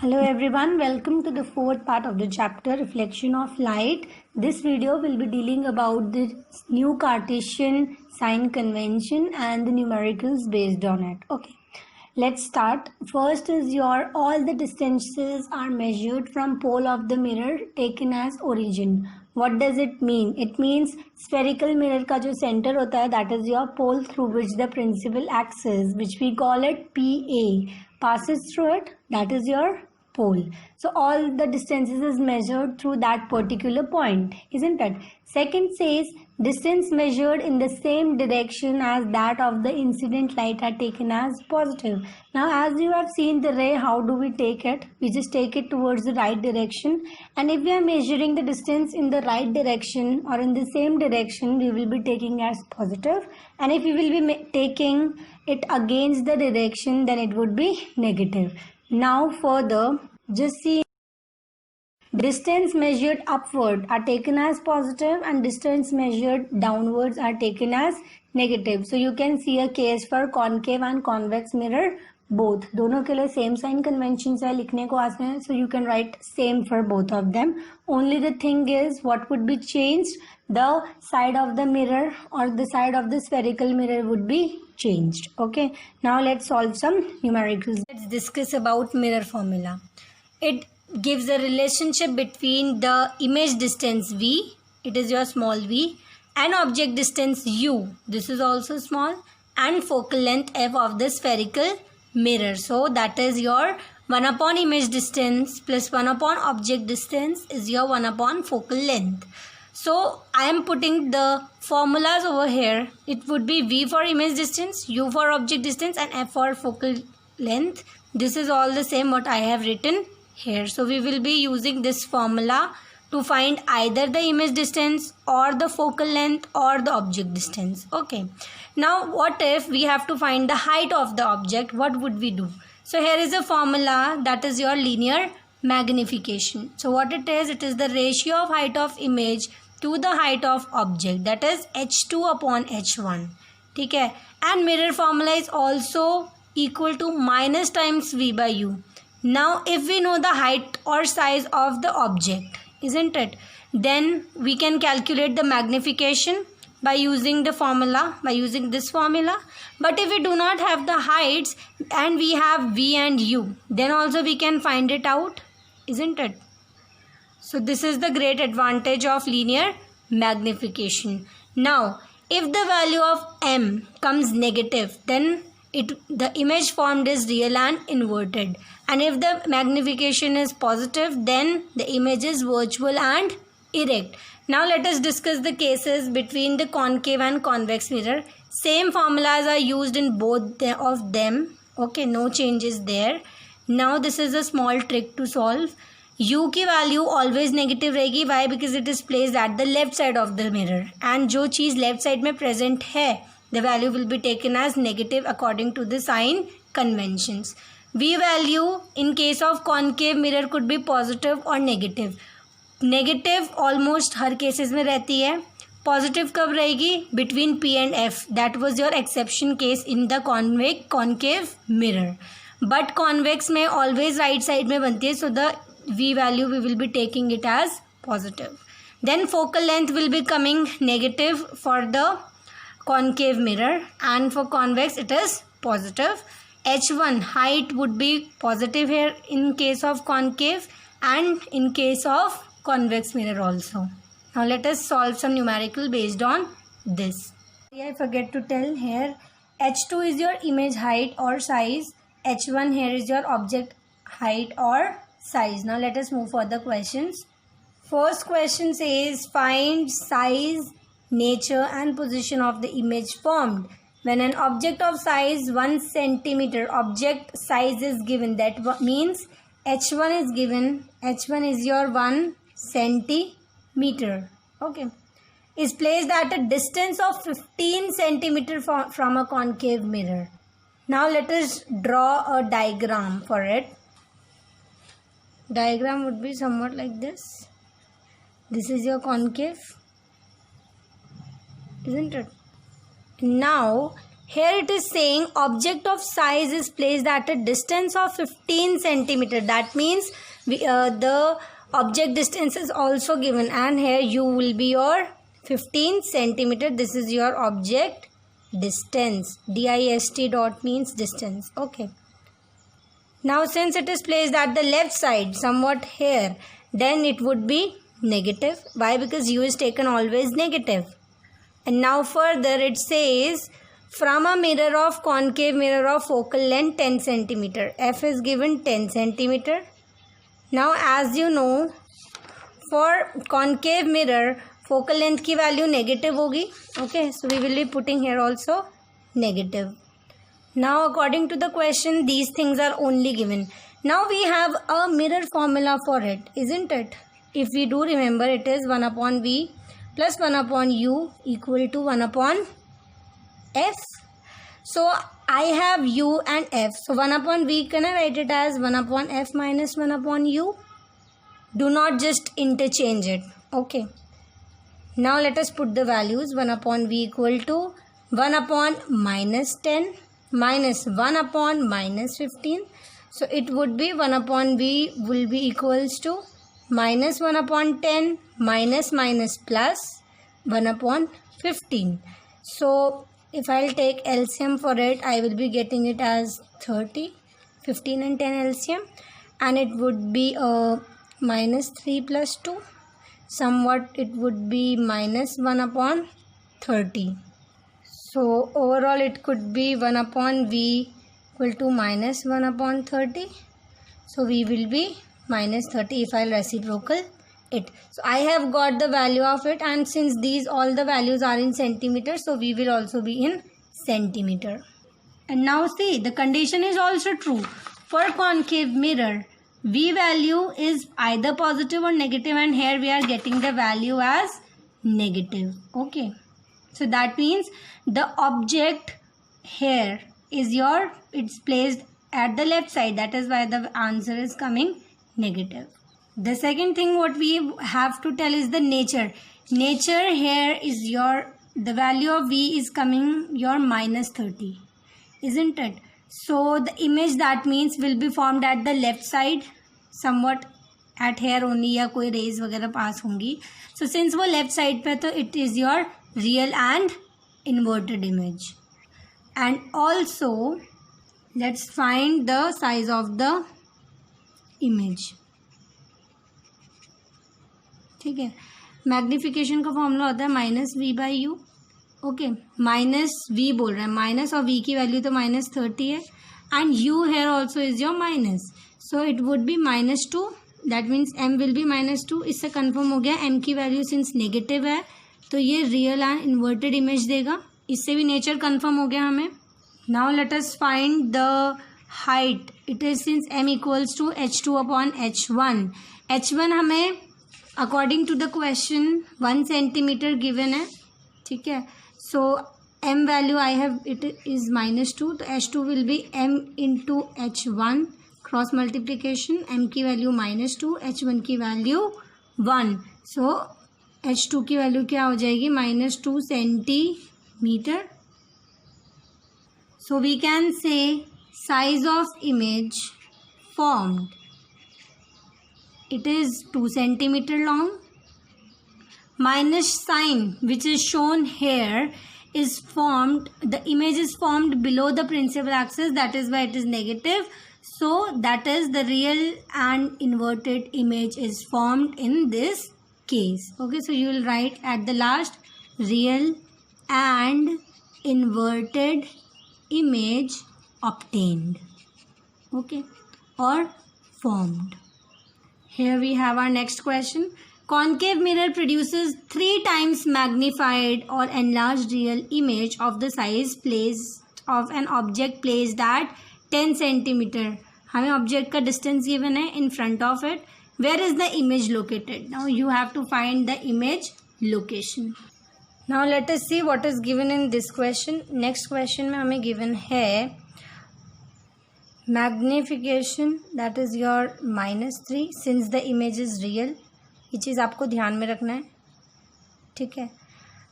Hello everyone, welcome to the fourth part of the chapter Reflection of Light. This video will be dealing about the new Cartesian sign convention and the numericals based on it. Okay, let's start. First is all the distances are measured from pole of the mirror taken as origin. What does it mean? It means spherical mirror का जो center होता है, that is your pole through which the principal axis, which we call it PA, passes through it, that is your pole. So all the distances is measured through that particular point, isn't it? Second says distance measured in the same direction as that of the incident light are taken as positive. Now as you have seen the ray, how do we take it? We just take it towards the right direction, and if we are measuring the distance in the right direction or in the same direction, we will be taking as positive, and if we will be taking it against the direction, then it would be negative. Now further, just see, distance measured upward are taken as positive and distance measured downwards are taken as negative. So you can see a case for concave and convex mirror both. दोनों के लिए same sign conventions है, लिखने को आसान है, so you can write same for both of them. Only the thing is what would be changed, the side of the mirror or the side of the spherical mirror would be changed. Okay, now let's solve some numericals. Let's discuss about mirror formula. It gives a relationship between the image distance v, it is your small v, and object distance u, this is also small, and focal length f of the spherical mirror. So that is your 1 upon image distance plus 1 upon object distance is your 1 upon focal length. So I am putting the formulas over here. It would be v for image distance, u for object distance, and f for focal length. This is all the same what I have written here. So we will be using this formula to find either the image distance or the focal length or the object distance. Okay, now what if we have to find the height of the object? What would we do? So here is a formula, that is your linear magnification. So what it is the ratio of height of image to the height of object, that is h2 upon h1. ठीक है, and mirror formula is also equal to minus times v by u. Now if we know the height or size of the object, isn't it, then we can calculate the magnification by using the formula, by using this formula. But if we do not have the heights and we have v and u, then also we can find it out, isn't it? So this is the great advantage of linear magnification. Now if the value of m comes negative, then the image formed is real and inverted, and if the magnification is positive, then the image is virtual and erect. Now let us discuss the cases between the concave and convex mirror. Same formulas are used in both of them. Okay, no changes there. Now this is a small trick to solve. U की value always negative रहेगी. Why? Because it is placed at the left side of the mirror, and जो चीज़ left side में present है, the value will be taken as negative according to the sign conventions. V value in case of concave mirror could be positive or negative. Negative almost her cases में रहती है. Positive कब रहेगी? Between P and F. That was your exception case in the concave mirror. But convex में always right side में बनती है, so the V value we will be taking it as positive. Then focal length will be coming negative for the concave mirror, and for convex it is positive. H1 height would be positive here in case of concave and in case of convex mirror also. Now let us solve some numerical based on this. I forget to tell here, H2 is your image height or size, H1 here is your object height or size. Now let us move for the questions. First question says find size, nature and position of the image formed when an object of size 1 centimeter object size is given. That means h1 is given, h1 is your 1 centimeter, okay, is placed at a distance of 15 centimeter from a concave mirror. Now let us draw a diagram for it. Diagram would be somewhat like this. This is your concave, isn't it? Now Here it is saying object of size is placed at a distance of 15 centimeter. That means the object distance is also given, and here u will be your 15 centimeter. This is your object distance. Dist dot means distance. Okay. Now since it is placed at the left side, somewhat here, then it would be negative. Why? Because u is taken always negative. And now further it says from a mirror of concave mirror of focal length 10 centimeter. F is given 10 centimeter. Now as you know, for concave mirror focal length की value negative होगी. Okay, so we will be putting here also negative. Now according to the question, these things are only given. Now we have a mirror formula for it, isn't it? If we do remember, it is 1 upon v plus 1 upon u equal to 1 upon f. So I have u and f. So 1 upon v, can I write it as 1 upon f minus 1 upon u? Do not just interchange it. Okay. Now let us put the values. 1 upon v equal to 1 upon minus 10 minus 1 upon minus 15. So it would be 1 upon v will be equals to minus 1 upon 10 minus minus plus 1 upon 15. So if I'll take LCM for it, I will be getting it as 30, 15 and 10 LCM, and it would be minus 3 plus 2. Somewhat it would be minus 1 upon 30. So overall it could be 1 upon v equal to minus 1 upon 30. So v will be minus 30 if I'll reciprocal it. So I have got the value of it, and since these all the values are in centimeters, so v will also be in centimeter. And now see, the condition is also true. For concave mirror, v value is either positive or negative, and here we are getting the value as negative. Okay. So that means the object here is it's placed at the left side. That is why the answer is coming negative. The second thing what we have to tell is the nature. Nature here is the value of v is coming your minus 30, isn't it? So the image, that means, will be formed at the left side, somewhat at here only, या कोई rays वगैरह pass होंगी. So since वो left side पे, तो it is your real and inverted image. And also let's find the size of the image. ठीक है, magnification का फॉर्मूला होता है minus v by u. Okay, minus v बोल रहा है, माइनस और वी की वैल्यू तो माइनस 30 है, and u here also is your minus. So it would be minus 2. That means m will be minus 2. इससे कंफर्म हो गया एम की वैल्यू सिंस नेगेटिव है तो ये रियल एंड इन्वर्टेड इमेज देगा. इससे भी नेचर कंफर्म हो गया हमें. Now let us find the height. It is since m equals to h2 upon h1. h1 हमें according to the question 1 centimetre given है. ठीक है, so m value I have it is -2, तो h2 will be m into h1 cross multiplication. m की value -2, h1 की value 1. सो h2 की value क्या हो जाएगी? -2 centimetre. So we can say size of image formed, it is 2 centimeter long. Minus sign which is shown here is formed, the image is formed below the principal axis, that is why it is negative. So that is the real and inverted image is formed in this case. Okay, so you will write at the last real and inverted image obtained. Okay, or formed. Here we have our next question. Concave mirror produces 3 times magnified or enlarged real image of the size placed of an object placed at 10 centimeter. हमें object का distance given है in front of it. Where is the image located? Now you have to find the image location. Now let us see what is given in this question. Next question में हमें given है magnification, that is your -3 since the image is real. ये चीज़ आपको ध्यान में रखना है. ठीक है,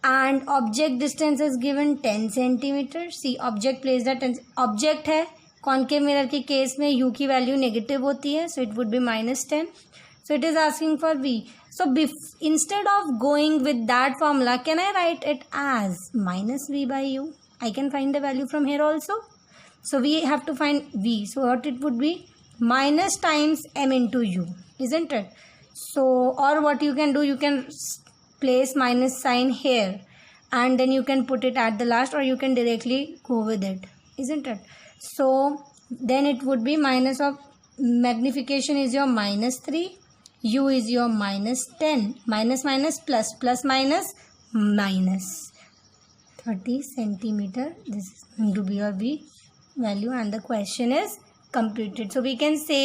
and object distance is given 10 centimeter. See, object placed at 10, object है concave mirror के केस में u की वैल्यू नेगेटिव होती है, so it would be -10. So it is asking for v. So instead of going with that formula, can I write it as -v by u? I can find the value from here also. So we have to find v. So what it would be? Minus times m into u, isn't it? So, or what you can do, you can place minus sign here and then you can put it at the last, or you can directly go with it, isn't it? So then it would be minus of magnification is your -3, u is your -10, minus minus plus, plus minus minus 30 centimeter. This is going to be your v value and the question is completed. So we can say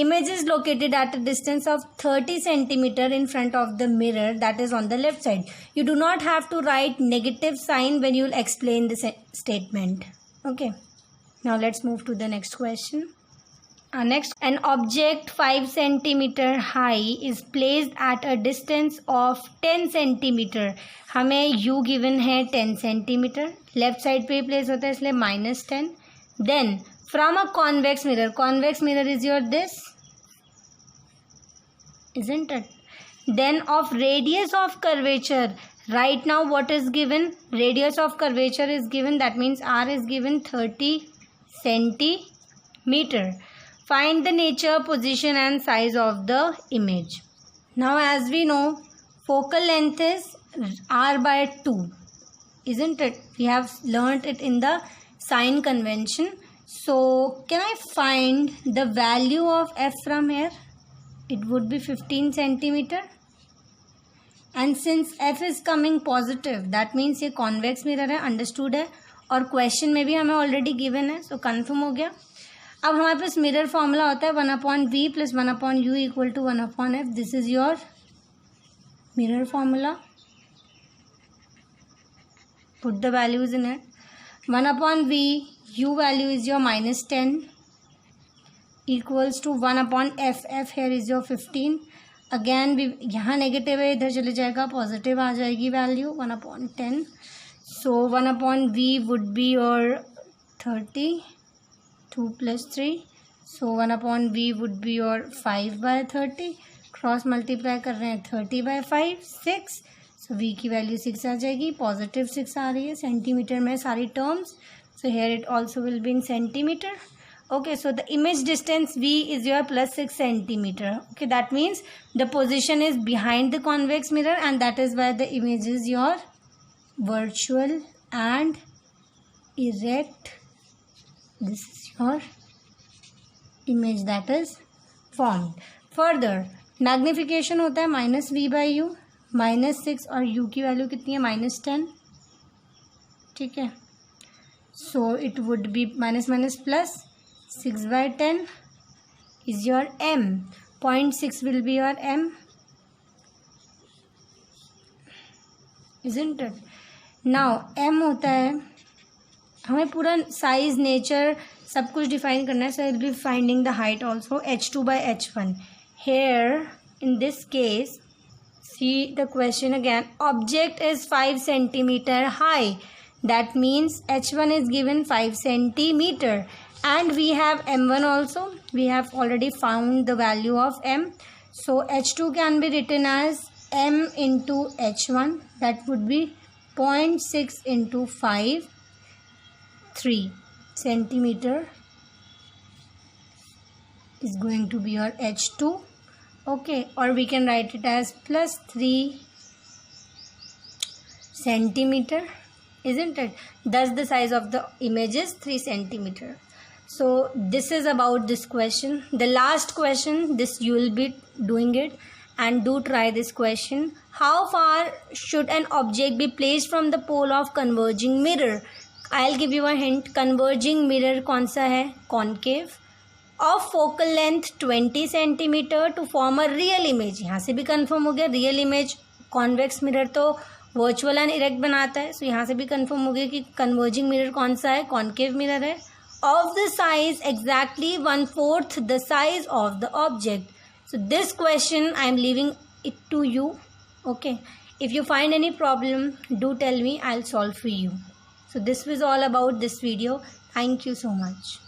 image is located at a distance of 30 centimeter in front of the mirror, that is on the left side. You do not have to write negative sign when you will explain the statement. Okay, now let's move to the next question. Next, an object 5 centimeter high is placed at a distance of 10 centimeter. हमें u given है 10 centimeter, left side पे place होता है इसलिए -10. Then from a convex mirror is your this, isn't it? Then of radius of curvature, right now what is given? Radius of curvature is given, that means r is given 30 centimeter. Find the nature, position and size of the image. Now as we know, focal length is r by 2, isn't it? We have learnt it in the sign convention. So can I find the value of f from here? It would be 15 centimeter. And since f is coming positive, that means ये convex mirror है, understood है, और question में भी हमें already given है, so confirm हो गया. अब हमारे पास मिरर फॉर्मूला होता है 1/v + 1/u = 1/f. This is your mirror formula. Put the values in it. 1/v, u value is your -10 equals to 1/f. f here is your 15. Again भी यहाँ negative है, इधर चले जाएगा, पॉजिटिव आ जाएगी value 1/10. So 1/v would be your 30. 2 + 3, so 1/v would be your 5/30. Cross multiply कर रहे हैं 30/5, 6. so v की वैल्यू 6 आ जाएगी, पॉजिटिव 6 आ रही है, सेंटीमीटर में सारी terms. so here it also will be in centimeter. okay, so the image distance v is your +6 centimeter. okay, that means the position is behind the convex mirror and that is why the image is your virtual and erect. This is your image that is formed. Further, magnification होता है -v/u, -6 और u की value कितनी है -10. ठीक है, so it would be -+ 6/10 is your m. 0.6 will be your m, isn't it? now m होता है, हमें पूरा साइज, नेचर सब कुछ डिफाइन करना है. So will be finding the height also. h2/h1. Here in this case, see the question again. Object is 5 centimeter high, that means h1 is given 5 centimeter and we have m1 also. we have already found the value of m. so h2 can be written as m into h1, that would be 0.6 into 5, 3 centimeter is going to be your h2. okay, or we can write it as +3 centimeter, isn't it? thus the size of the image is 3 centimeter. so this is about this question. the last question, this you will be doing it and do try this question. how far should an object be placed from the pole of converging mirror? I'll give you a hint. converging mirror कौन सा है? concave. of focal length 20 centimeter to form a real image. यहाँ से भी confirm हो गया, real image. convex mirror तो virtual and erect बनाता है, सो यहाँ से भी कंफर्म हो गया कि कन्वर्जिंग मिरर कौन सा है? कॉन्केव मिरर है. of the size exactly 1/4 the size of the object. so this question I am leaving it to you. okay, If you find any problem, do tell me, I'll solve for you. So this was all about this video. Thank you so much.